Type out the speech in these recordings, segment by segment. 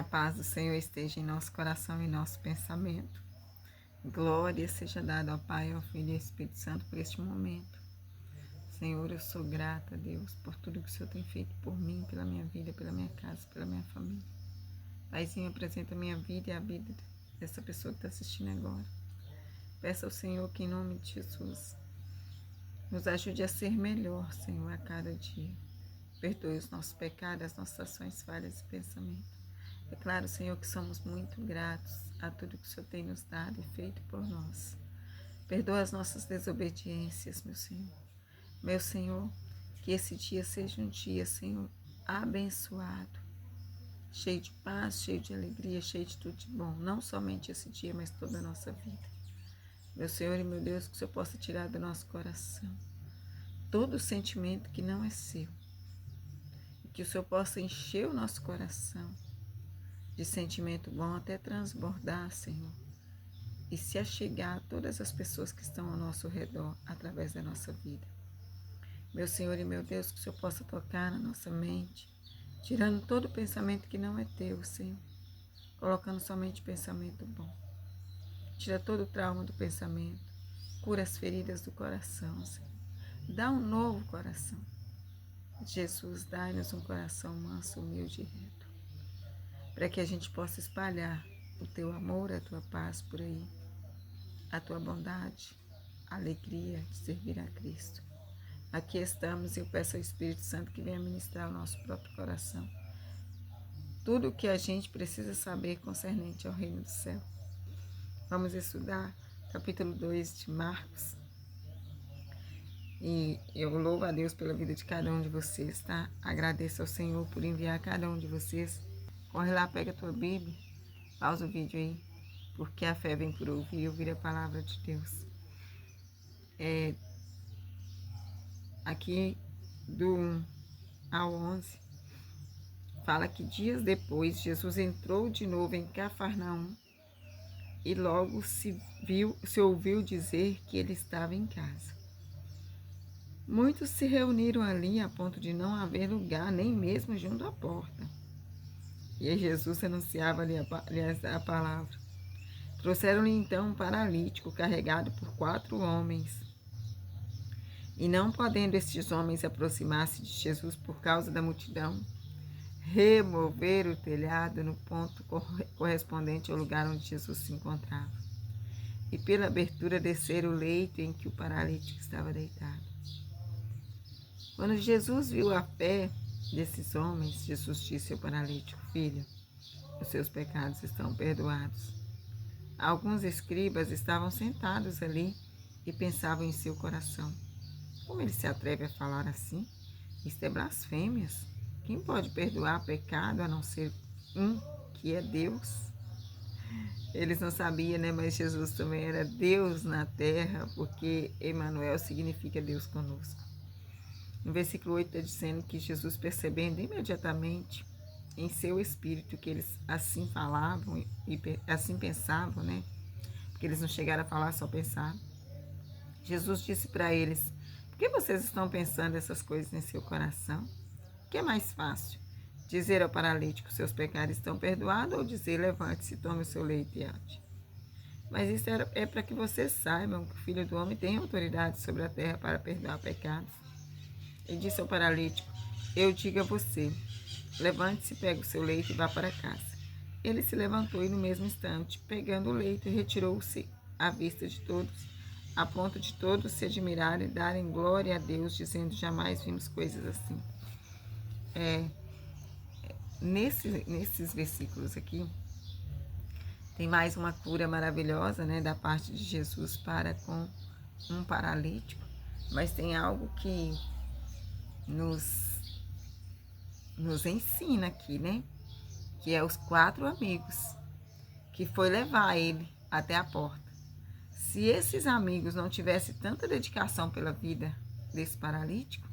A paz do Senhor esteja em nosso coração e em nosso pensamento. Glória seja dada ao Pai, ao Filho e ao Espírito Santo por este momento. Senhor, eu sou grata a Deus por tudo que o Senhor tem feito por mim, pela minha vida, pela minha casa, pela minha família. Paizinho, apresenta a minha vida e a vida dessa pessoa que está assistindo agora. Peço ao Senhor que, em nome de Jesus, nos ajude a ser melhor, Senhor, a cada dia. Perdoe os nossos pecados, as nossas ações, falhas e pensamentos. É claro, Senhor, que somos muito gratos a tudo que o Senhor tem nos dado e feito por nós. Perdoa as nossas desobediências, meu Senhor. Meu Senhor, que esse dia seja um dia, Senhor, abençoado, cheio de paz, cheio de alegria, cheio de tudo de bom. Não somente esse dia, mas toda a nossa vida. Meu Senhor e meu Deus, que o Senhor possa tirar do nosso coração todo sentimento que não é seu. E que o Senhor possa encher o nosso coração de sentimento bom até transbordar, Senhor, e se achegar a todas as pessoas que estão ao nosso redor através da nossa vida. Meu Senhor e meu Deus, que o Senhor possa tocar na nossa mente, tirando todo pensamento que não é teu, Senhor, colocando somente pensamento bom. Tira todo o trauma do pensamento, cura as feridas do coração, Senhor. Dá um novo coração. Jesus, dai-nos um coração manso, humilde e reto, para que a gente possa espalhar o teu amor, a tua paz por aí, a tua bondade, a alegria de servir a Cristo. Aqui estamos e eu peço ao Espírito Santo que venha ministrar o nosso próprio coração. Tudo o que a gente precisa saber concernente ao reino do céu. Vamos estudar capítulo 2 de Marcos. E eu louvo a Deus pela vida de cada um de vocês, tá? Agradeço ao Senhor por enviar cada um de vocês. Corre lá, pega a tua Bíblia, pausa o vídeo aí, porque a fé vem por ouvir e ouvir a palavra de Deus. Aqui do 1 ao 11, fala que dias depois Jesus entrou de novo em Cafarnaum e logo se ouviu dizer que ele estava em casa. Muitos se reuniram ali a ponto de não haver lugar, nem mesmo junto à porta. E Jesus anunciava ali a palavra. Trouxeram-lhe então um paralítico carregado por 4 homens. E não podendo estes homens aproximar-se de Jesus por causa da multidão, removeram o telhado no ponto correspondente ao lugar onde Jesus se encontrava. E pela abertura desceram o leito em que o paralítico estava deitado. Quando Jesus viu a fé desses homens, Jesus disse ao paralítico: Filho, os seus pecados estão perdoados. Alguns escribas estavam sentados ali e pensavam em seu coração: como ele se atreve a falar assim? Isto é blasfêmias. Quem pode perdoar pecado a não ser um, que é Deus? Eles não sabiam, né? Mas Jesus também era Deus na terra, porque Emanuel significa Deus conosco. No versículo 8 está dizendo que Jesus, percebendo imediatamente em seu espírito que eles assim falavam e assim pensavam, né? Porque eles não chegaram a falar, só pensaram. Jesus disse para eles: por que vocês estão pensando essas coisas em seu coração? O que é mais fácil? Dizer ao paralítico: seus pecados estão perdoados, ou dizer: levante-se, tome o seu leito e ande? Mas isso é para que vocês saibam que o Filho do Homem tem autoridade sobre a terra para perdoar pecados. E disse ao paralítico: eu digo a você, levante-se, pegue o seu leito e vá para casa. Ele se levantou e no mesmo instante, pegando o leito, retirou-se à vista de todos, a ponto de todos se admirarem e darem glória a Deus, dizendo: jamais vimos coisas assim. Nesses versículos aqui, tem mais uma cura maravilhosa, né, da parte de Jesus para com um paralítico, mas tem algo que nos ensina aqui, né? Que é os 4 amigos que foi levar ele até a porta. Se esses amigos não tivessem tanta dedicação pela vida desse paralítico,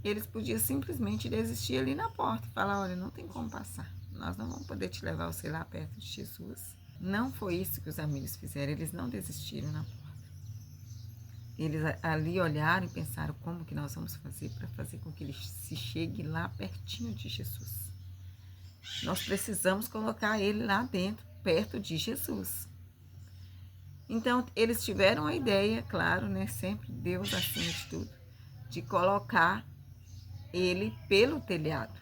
eles podiam simplesmente desistir ali na porta e falar: olha, não tem como passar, nós não vamos poder te levar você lá perto de Jesus. Não foi isso que os amigos fizeram, eles não desistiram na porta. Eles ali olharam e pensaram: como que nós vamos fazer para fazer com que ele se chegue lá pertinho de Jesus? nós precisamos colocar ele lá dentro, perto de Jesus. Então, eles tiveram a ideia, claro, né? Sempre Deus acima de tudo, de colocar ele pelo telhado.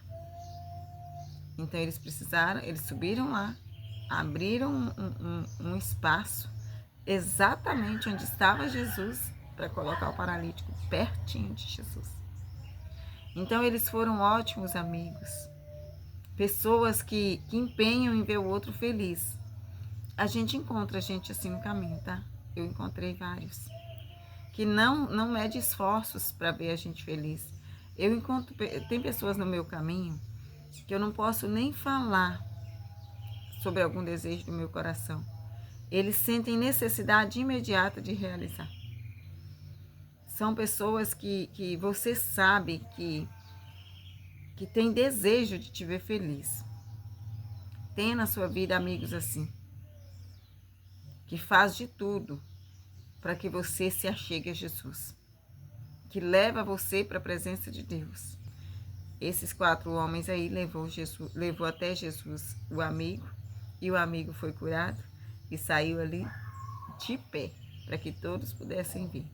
Então, eles subiram lá, abriram um espaço exatamente onde estava Jesus para colocar o paralítico pertinho de Jesus. Então, eles foram ótimos amigos, pessoas que empenham em ver o outro feliz. A gente encontra gente assim no caminho, tá? Eu encontrei vários que não mede esforços para ver a gente feliz. Tem pessoas no meu caminho que eu não posso nem falar sobre algum desejo do meu coração. Eles sentem necessidade imediata de realizar. São pessoas que você sabe que tem desejo de te ver feliz. Tenha na sua vida amigos assim, que faz de tudo para que você se achegue a Jesus, que leva você para a presença de Deus. Esses 4 homens aí levou até Jesus o amigo, e o amigo foi curado e saiu ali de pé, para que todos pudessem ver.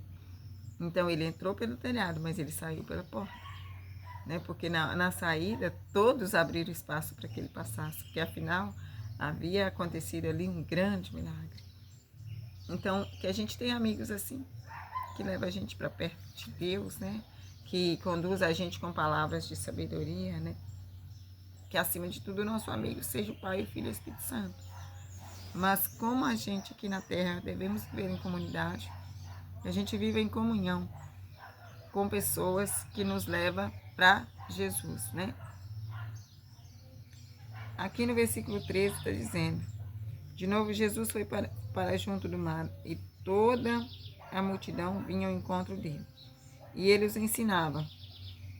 Então ele entrou pelo telhado, mas ele saiu pela porta, né? Porque na saída todos abriram espaço para que ele passasse, porque afinal havia acontecido ali um grande milagre. Então, que a gente tenha amigos assim, que leva a gente para perto de Deus, né? Que conduz a gente com palavras de sabedoria, né? Que acima de tudo o nosso amigo seja o Pai, o Filho e o Espírito Santo. Mas como a gente aqui na Terra devemos viver em comunidade, a gente vive em comunhão com pessoas que nos levam para Jesus, né? Aqui no versículo 13 está dizendo: de novo Jesus foi para junto do mar, e toda a multidão vinha ao encontro dele, e ele os ensinava.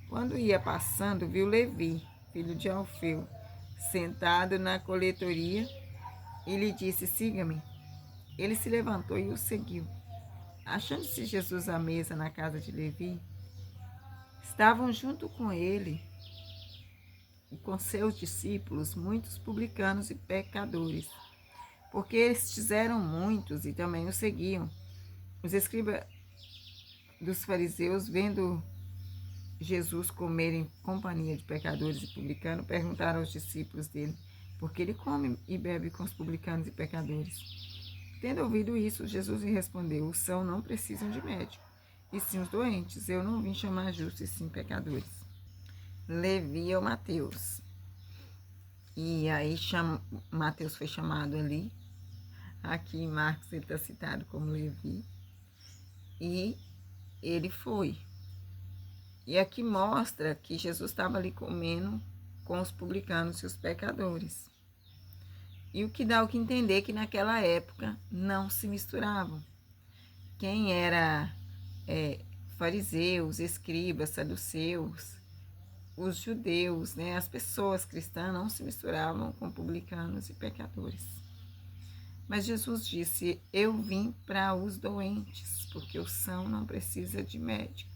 Quando ia passando, viu Levi, filho de Alfeu, sentado na coletoria, e lhe disse: siga-me. Ele se levantou e o seguiu. Achando-se Jesus à mesa na casa de Levi, estavam junto com ele e com seus discípulos muitos publicanos e pecadores, porque estes eram muitos e também o seguiam. Os escribas dos fariseus, vendo Jesus comer em companhia de pecadores e publicanos, perguntaram aos discípulos dele: por que ele come e bebe com os publicanos e pecadores? Tendo ouvido isso, Jesus lhe respondeu: os sãos não precisam de médico, e sim os doentes. Eu não vim chamar justos, e sim pecadores. Levi ou Mateus. E aí Mateus foi chamado ali. Aqui em Marcos ele está citado como Levi. E ele foi. E aqui mostra que Jesus estava ali comendo com os publicanos e os pecadores. E o que dá o que entender que naquela época não se misturavam. Quem era fariseus, escribas, saduceus, os judeus, né, as pessoas cristãs não se misturavam com publicanos e pecadores. Mas Jesus disse: eu vim para os doentes, porque o são não precisa de médico.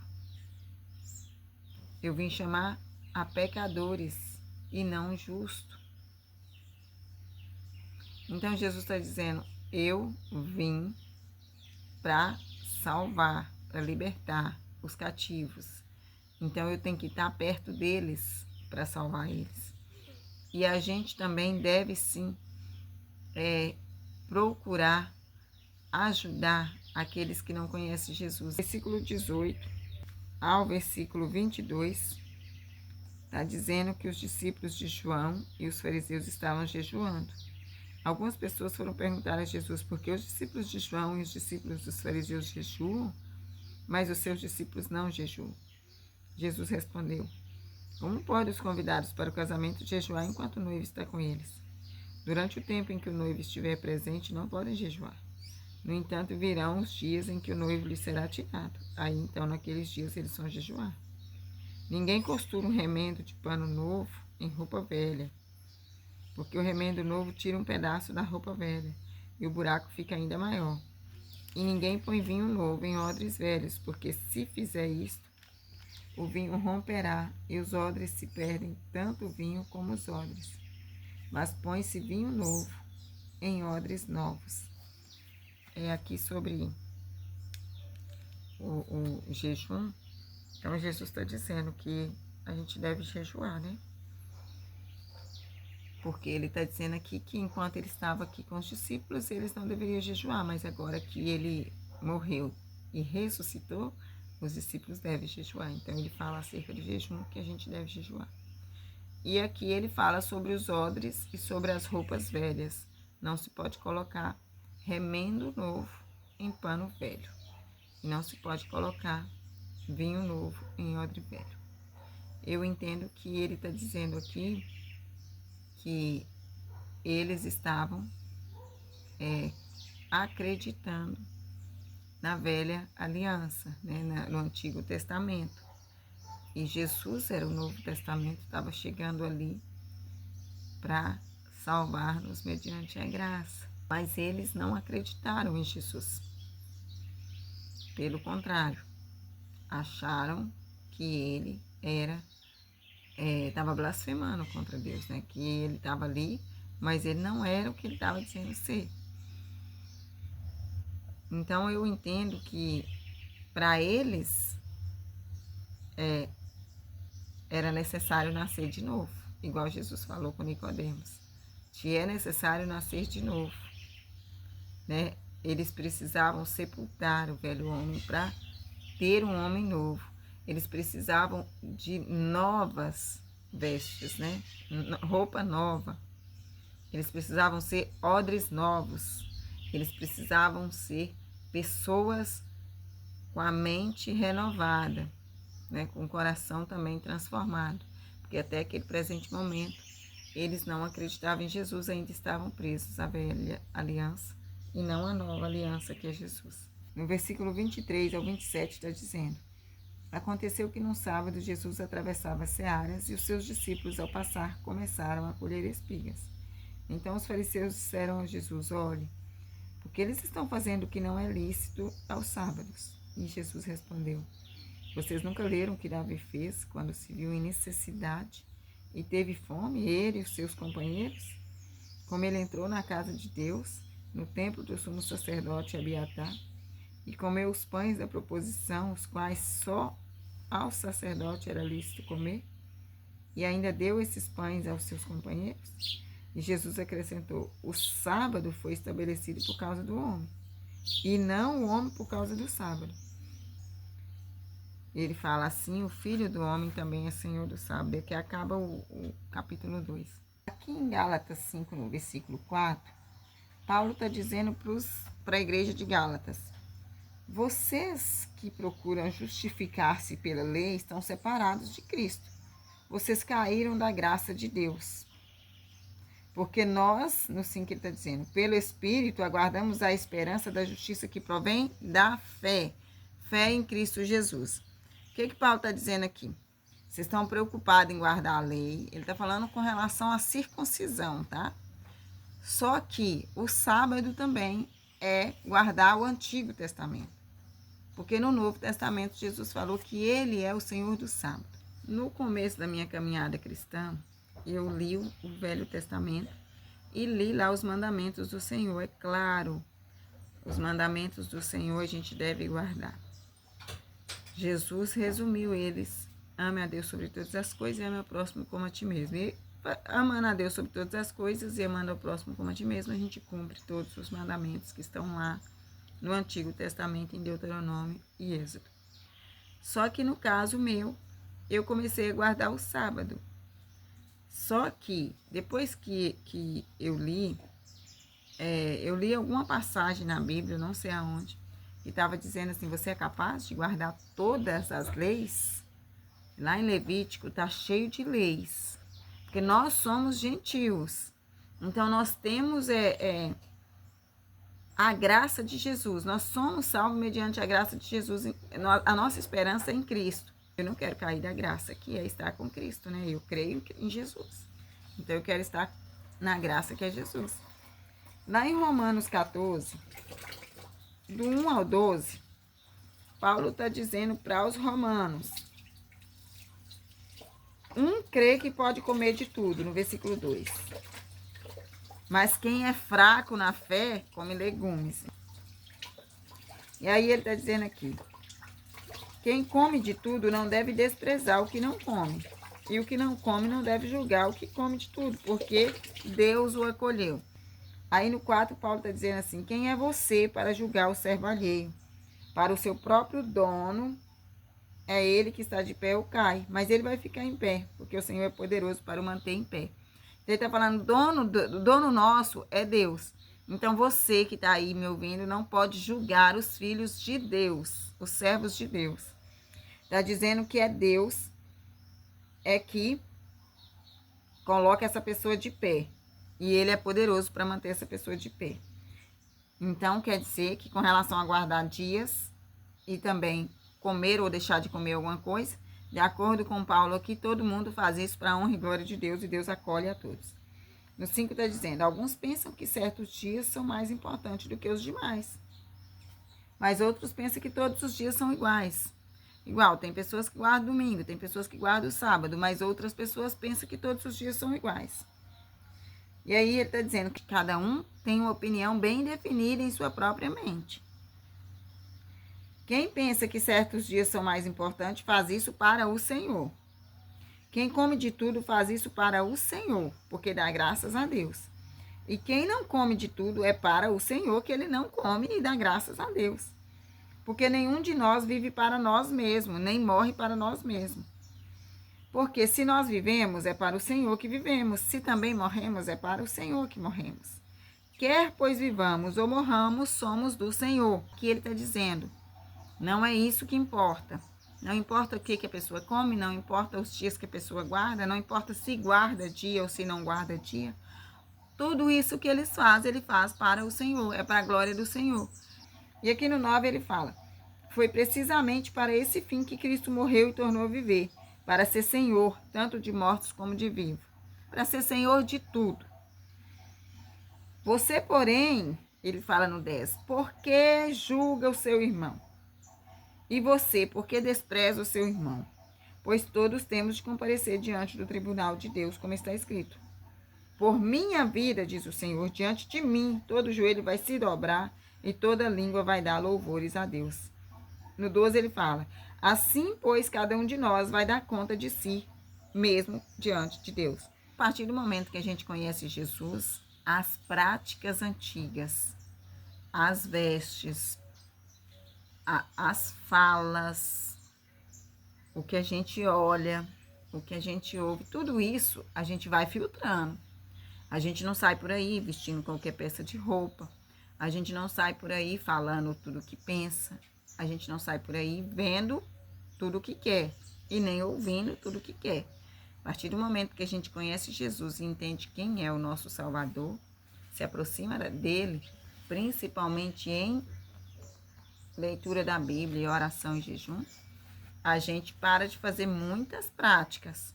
Eu vim chamar a pecadores e não justo. Então Jesus está dizendo: eu vim para salvar, para libertar os cativos. Então eu tenho que estar perto deles para salvar eles. E a gente também deve sim procurar ajudar aqueles que não conhecem Jesus. Versículo 18 ao versículo 22 está dizendo que os discípulos de João e os fariseus estavam jejuando. Algumas pessoas foram perguntar a Jesus por que os discípulos de João e os discípulos dos fariseus jejuam, mas os seus discípulos não jejuam. Jesus respondeu: como podem os convidados para o casamento jejuar enquanto o noivo está com eles? Durante o tempo em que o noivo estiver presente, não podem jejuar. No entanto, virão os dias em que o noivo lhe será tirado. Aí, então, naqueles dias, eles vão jejuar. Ninguém costura um remendo de pano novo em roupa velha, porque o remendo novo tira um pedaço da roupa velha, e o buraco fica ainda maior. E ninguém põe vinho novo em odres velhos, porque se fizer isto, o vinho romperá, e os odres se perdem, tanto o vinho como os odres. mas põe-se vinho novo em odres novos. É aqui sobre o jejum. Então, Jesus está dizendo que a gente deve jejuar, né? Porque ele está dizendo aqui que enquanto ele estava aqui com os discípulos, eles não deveriam jejuar, mas agora que ele morreu e ressuscitou, os discípulos devem jejuar. Então, ele fala acerca de jejum, que a gente deve jejuar. E aqui ele fala sobre os odres e sobre as roupas velhas. Não se pode colocar remendo novo em pano velho. E não se pode colocar vinho novo em odre velho. Eu entendo que ele está dizendo aqui que eles estavam acreditando na velha aliança, né, no Antigo Testamento. E Jesus era o Novo Testamento, estava chegando ali para salvar-nos mediante a graça. Mas eles não acreditaram em Jesus. Pelo contrário, acharam que ele estava blasfemando contra Deus, né? Que ele estava ali, mas ele não era o que ele estava dizendo ser. Então eu entendo que para eles era necessário nascer de novo, igual Jesus falou com Nicodemos. Te é necessário nascer de novo, né? Eles precisavam sepultar o velho homem para ter um homem novo. Eles precisavam de novas vestes, né? Roupa nova. Eles precisavam ser odres novos. Eles precisavam ser pessoas com a mente renovada, né? Com o coração também transformado. Porque até aquele presente momento, eles não acreditavam em Jesus, ainda estavam presos à velha aliança e não à nova aliança que é Jesus. No versículo 23 ao 27 está dizendo: aconteceu que num sábado Jesus atravessava as searas e os seus discípulos, ao passar, começaram a colher espigas. Então os fariseus disseram a Jesus: olhe, porque eles estão fazendo o que não é lícito aos sábados. E Jesus respondeu: vocês nunca leram o que Davi fez quando se viu em necessidade e teve fome, ele e os seus companheiros? Como ele entrou na casa de Deus, no templo do sumo sacerdote Abiatar, e comeu os pães da proposição, os quais só ao sacerdote era lícito comer, e ainda deu esses pães aos seus companheiros? E Jesus acrescentou: o sábado foi estabelecido por causa do homem, e não o homem por causa do sábado. Ele fala assim: o Filho do Homem também é Senhor do sábado. Aqui acaba o capítulo 2. Aqui em Gálatas 5, no versículo 4, Paulo está dizendo para a igreja de Gálatas: vocês que procuram justificar-se pela lei estão separados de Cristo. Vocês caíram da graça de Deus. Porque nós, no 5 ele está dizendo, pelo Espírito aguardamos a esperança da justiça que provém da fé. Fé em Cristo Jesus. O que Paulo está dizendo aqui? Vocês estão preocupados em guardar a lei. Ele está falando com relação à circuncisão, tá? Só que o sábado também é guardar o Antigo Testamento. Porque no Novo Testamento Jesus falou que ele é o Senhor do sábado. No começo da minha caminhada cristã, eu li o Velho Testamento e li lá os mandamentos do Senhor. É claro, os mandamentos do Senhor a gente deve guardar. Jesus resumiu eles: ame a Deus sobre todas as coisas e ame ao próximo como a ti mesmo. E amando a Deus sobre todas as coisas e amando ao próximo como a ti mesmo, a gente cumpre todos os mandamentos que estão lá no Antigo Testamento, em Deuteronômio e Êxodo. Só que no caso meu, eu comecei a guardar o sábado. Só que depois que eu li alguma passagem na Bíblia, não sei aonde, que estava dizendo assim: você é capaz de guardar todas as leis? Lá em Levítico está cheio de leis, porque nós somos gentios. Então nós temos a graça de Jesus. Nós somos salvos mediante a graça de Jesus. A nossa esperança é em Cristo. Eu não quero cair da graça, que é estar com Cristo, né? Eu creio em Jesus. Então eu quero estar na graça que é Jesus. Lá em Romanos 14, do 1 ao 12, Paulo está dizendo para os romanos: um crê que pode comer de tudo, no versículo 2. Mas quem é fraco na fé, come legumes. E aí ele está dizendo aqui, quem come de tudo não deve desprezar o que não come. E o que não come não deve julgar o que come de tudo, porque Deus o acolheu. Aí no 4, Paulo está dizendo assim, quem é você para julgar o servo alheio? Para o seu próprio dono, é ele que está de pé ou cai, mas ele vai ficar em pé, porque o Senhor é poderoso para o manter em pé. Ele está falando, dono nosso é Deus. Então você que está aí me ouvindo não pode julgar os filhos de Deus, os servos de Deus. Está dizendo que é Deus que coloca essa pessoa de pé. E ele é poderoso para manter essa pessoa de pé. Então quer dizer que com relação a guardar dias e também comer ou deixar de comer alguma coisa, de acordo com Paulo aqui, todo mundo faz isso para a honra e glória de Deus e Deus acolhe a todos. No 5 está dizendo, alguns pensam que certos dias são mais importantes do que os demais. Mas outros pensam que todos os dias são iguais. Igual, tem pessoas que guardam domingo, tem pessoas que guardam sábado, mas outras pessoas pensam que todos os dias são iguais. E aí ele está dizendo que cada um tem uma opinião bem definida em sua própria mente. Quem pensa que certos dias são mais importantes, faz isso para o Senhor. Quem come de tudo faz isso para o Senhor, porque dá graças a Deus. E quem não come de tudo é para o Senhor, que ele não come e dá graças a Deus. Porque nenhum de nós vive para nós mesmos, nem morre para nós mesmos. Porque se nós vivemos, é para o Senhor que vivemos. Se também morremos, é para o Senhor que morremos. Quer pois vivamos ou morramos, somos do Senhor. Que ele está dizendo. Não é isso que importa. Não importa o que a pessoa come, não importa os dias que a pessoa guarda, não importa se guarda dia ou se não guarda dia. Tudo isso que ele faz para o Senhor, é para a glória do Senhor. E aqui no 9 ele fala, foi precisamente para esse fim que Cristo morreu e tornou a viver, para ser Senhor, tanto de mortos como de vivos, para ser Senhor de tudo. Você, porém, ele fala no 10, por que julga o seu irmão? E você, por que despreza o seu irmão? Pois todos temos de comparecer diante do tribunal de Deus, como está escrito. Por minha vida, diz o Senhor, diante de mim, todo joelho vai se dobrar e toda língua vai dar louvores a Deus. No 12 ele fala, assim, pois, cada um de nós vai dar conta de si mesmo diante de Deus. A partir do momento que a gente conhece Jesus, as práticas antigas, as vestes, as falas, o que a gente olha, o que a gente ouve, tudo isso a gente vai filtrando. A gente não sai por aí vestindo qualquer peça de roupa. A gente não sai por aí falando tudo o que pensa. A gente não sai por aí vendo tudo o que quer e nem ouvindo tudo o que quer. A partir do momento que a gente conhece Jesus e entende quem é o nosso Salvador, se aproxima dele, principalmente em leitura da Bíblia, oração e jejum, a gente para de fazer muitas práticas.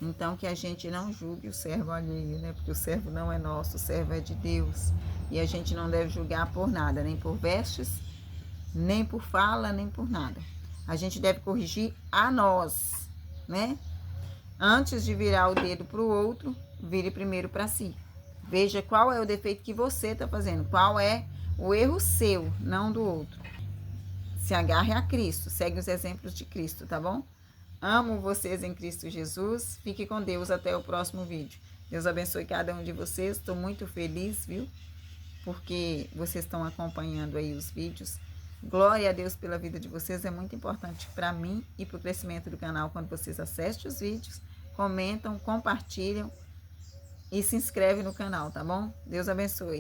Então, que a gente não julgue o servo alheio, né? Porque o servo não é nosso, o servo é de Deus. E a gente não deve julgar por nada, nem por vestes, nem por fala, nem por nada. A gente deve corrigir a nós, né? Antes de virar o dedo para o outro, vire primeiro para si. Veja qual é o defeito que você está fazendo, qual é o erro seu, não do outro. Se agarre a Cristo, segue os exemplos de Cristo, tá bom? Amo vocês em Cristo Jesus. Fique com Deus até o próximo vídeo. Deus abençoe cada um de vocês. Estou muito feliz, viu? Porque vocês estão acompanhando aí os vídeos. Glória a Deus pela vida de vocês. É muito importante para mim e para o crescimento do canal quando vocês assistem os vídeos, comentam, compartilham e se inscrevem no canal, tá bom? Deus abençoe.